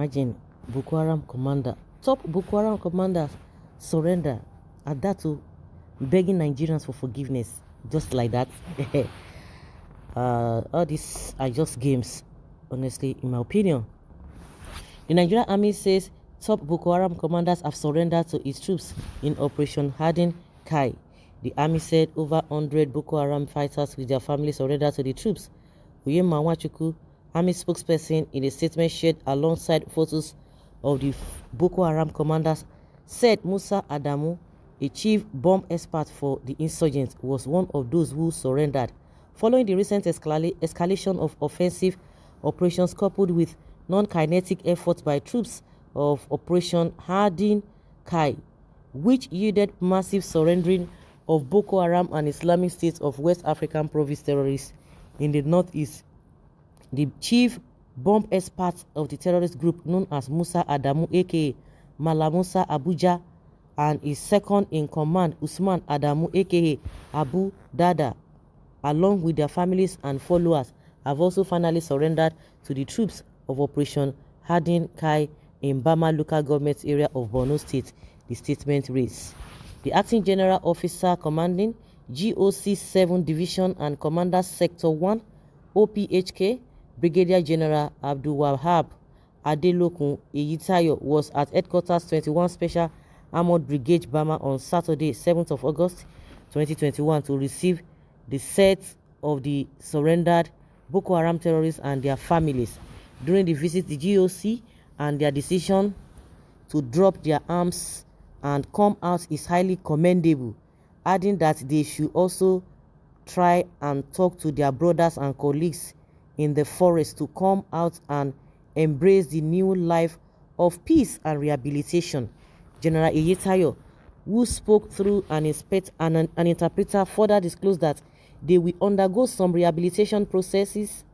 Imagine Boko Haram commander, top Boko Haram commanders surrender, and that too, begging Nigerians for forgiveness, just like that. All these are just games, honestly, in my opinion. The Nigerian army says top Boko Haram commanders have surrendered to its troops in Operation ß⁰K⁰. The army said over 100 Boko Haram fighters with their families surrendered to the troops. Uyema Nwachukwu, army spokesperson, in a statement shared alongside photos of the Boko Haram commanders, said Musa Adamu, a chief bomb expert for the insurgents, was one of those who surrendered. Following the recent escalation of offensive operations coupled with non-kinetic efforts by troops of Operation ß⁰K⁰, which yielded massive surrendering of Boko Haram and Islamic State of West African province terrorists in the northeast. The chief bomb expert of the terrorist group, known as Musa Adamu, aka Mala Musa Abuja, and his second in command, Usman Adamu, aka Abu Dada, along with their families and followers, have also finally surrendered to the troops of Operation ß⁰K⁰ in Bama local government area of Borno State, the statement reads. The acting general officer commanding GOC 7 Division and Commander Sector 1, OPHK, Brigadier General Abdul Wahab Adelokun Eyitayo, was at Headquarters 21 Special Armored Brigade Bama on Saturday, 7th of August 2021 to receive the set of the surrendered Boko Haram terrorists and their families. During the visit, the GOC and their decision to drop their arms and come out is highly commendable, adding that they should also try and talk to their brothers and colleagues in the forest to come out and embrace the new life of peace and rehabilitation. General Eyitayo, who spoke through an interpreter, further disclosed that they will undergo some rehabilitation processes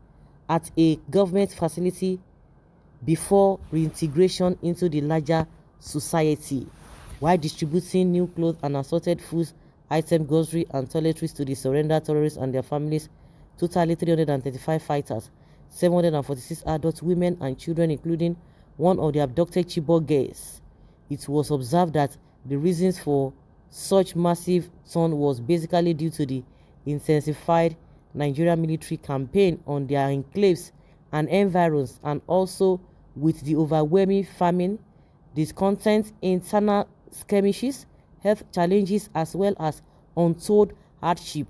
at a government facility before reintegration into the larger society, while distributing new clothes and assorted food items, grocery and toiletries to the surrendered terrorists and their families. Totally 335 fighters, 746 adults, women and children, including one of the abducted Chibok girls. It was observed that the reasons for such massive turn was basically due to the intensified Nigerian military campaign on their enclaves and environs, and also with the overwhelming famine, discontent, internal skirmishes, health challenges, as well as untold hardship.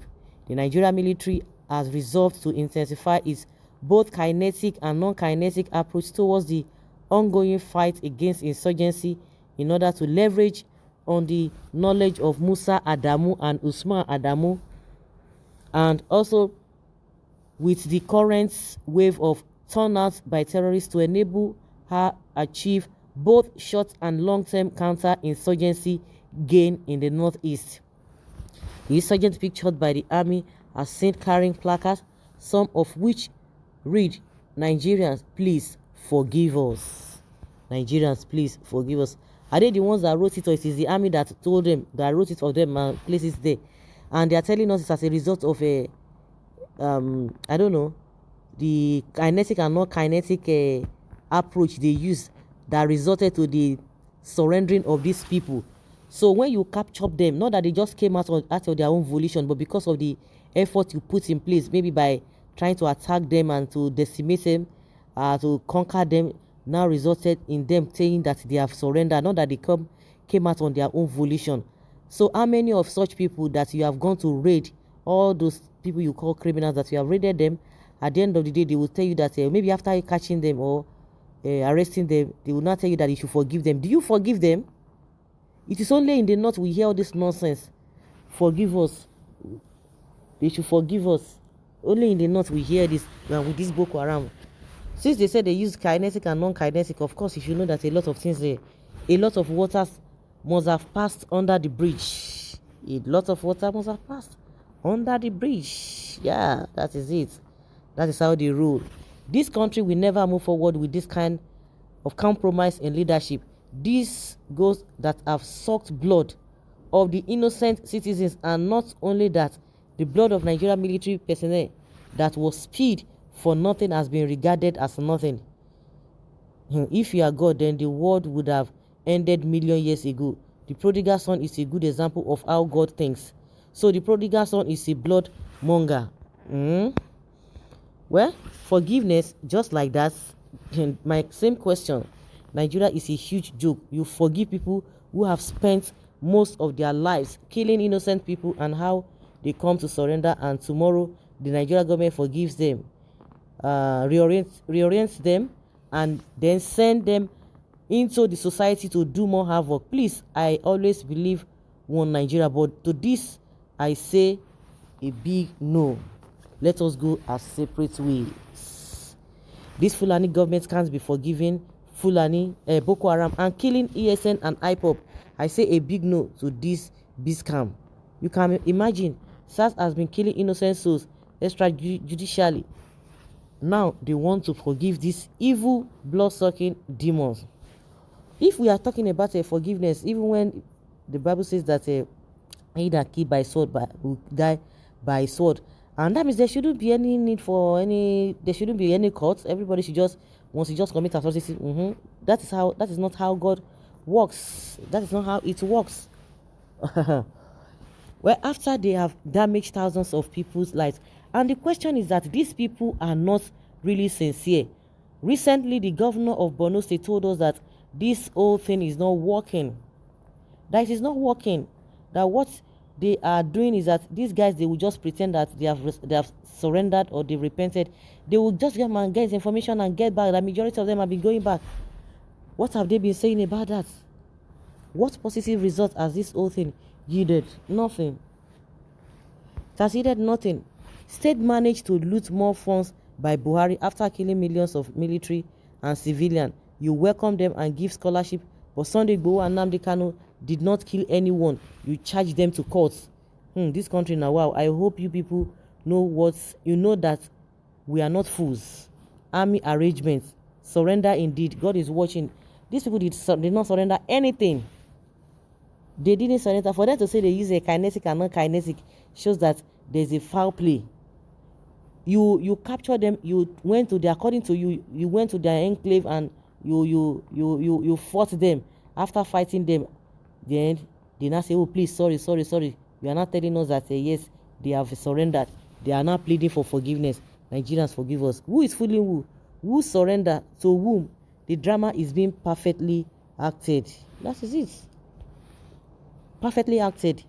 The Nigerian military has resolved to intensify its both kinetic and non-kinetic approach towards the ongoing fight against insurgency in order to leverage on the knowledge of Musa Adamu and Usman Adamu, and also with the current wave of turnout by terrorists to enable her achieve both short and long-term counter-insurgency gain in the northeast. The insurgents pictured by the army are seen carrying placards, some of which read, "Nigerians, please forgive us." Nigerians, please forgive us. Are they the ones that wrote it, or it is the army that told them, that wrote it for them and placed it there? And they are telling us it's as a result of a, I don't know, the kinetic and non-kinetic approach they use that resulted to the surrendering of these people. So when you capture them, not that they just came out of their own volition, but because of the effort you put in place, maybe by trying to attack them and to decimate them, to conquer them, now resulted in them saying that they have surrendered, not that they came out on their own volition. So how many of such people that you have gone to raid, all those people you call criminals, that you have raided them, at the end of the day, they will tell you that maybe after catching them or arresting them, they will not tell you that you should forgive them. Do you forgive them? It is only in the north we hear all this nonsense. Forgive us. They should forgive us. Only in the north we hear this with this Boko Haram. Since they said they use kinetic and non-kinetic, of course you should know that a lot of things there, a lot of waters must have passed under the bridge. A lot of water must have passed under the bridge. Yeah, that is it. That is how they rule. This country will never move forward with this kind of compromise in leadership. These ghosts that have sucked blood of the innocent citizens, and not only that, the blood of Nigerian military personnel that was spilled for nothing has been regarded as nothing. If you are God, then the world would have ended million years ago. The prodigal son is a good example of how God thinks. So the prodigal son is a blood monger. Well, forgiveness, just like that. My same question. Nigeria is a huge joke. You forgive people who have spent most of their lives killing innocent people, and how they come to surrender, and tomorrow the Nigeria government forgives them, reorients them, and then send them into the society to do more havoc. Please, I always believe one Nigeria, but to this I say a big no. Let us go our separate ways. This Fulani government can't be forgiving Fulani, Boko Haram, and killing ESN and IPOP. I say a big no to this scam. You can imagine, SARS has been killing innocent souls extrajudicially. Now they want to forgive these evil, blood-sucking demons. If we are talking about forgiveness, even when the Bible says that he that killed by sword will die by sword, and that means there shouldn't be any need for there shouldn't be any courts. Everybody should just, once you just commit atrocity, that is not how God works. That is not how it works. Well, after they have damaged thousands of people's lives, and the question is that these people are not really sincere. Recently, the governor of Borno State told us that this whole thing is not working. That it is not working. That what they are doing is that these guys, they will just pretend that they have surrendered or they repented. They will just come and get information and get back. The majority of them have been going back. What have they been saying about that? What positive result has this whole thing yielded? Nothing. It has yielded nothing. State managed to loot more funds by Buhari after killing millions of military and civilian. You welcome them and give scholarship, but Sunday Igboho and Nnamdi Kanu did not kill anyone. You charge them to court. This country now, wow. I hope you people know that we are not fools. Army arrangements. Surrender indeed. God is watching. These people did not surrender anything. They didn't surrender. For them to say they use a kinetic and non-kinetic shows that there's a foul play. You captured them. You went to their, according to you, you went to their enclave and you fought them. After fighting them, then they now say, oh please, sorry. You are not telling us that yes, they have surrendered. They are now pleading for forgiveness. Nigerians, forgive us. Who is fooling who? Who surrender to whom? The drama is being perfectly acted. That is it. Perfectly acted.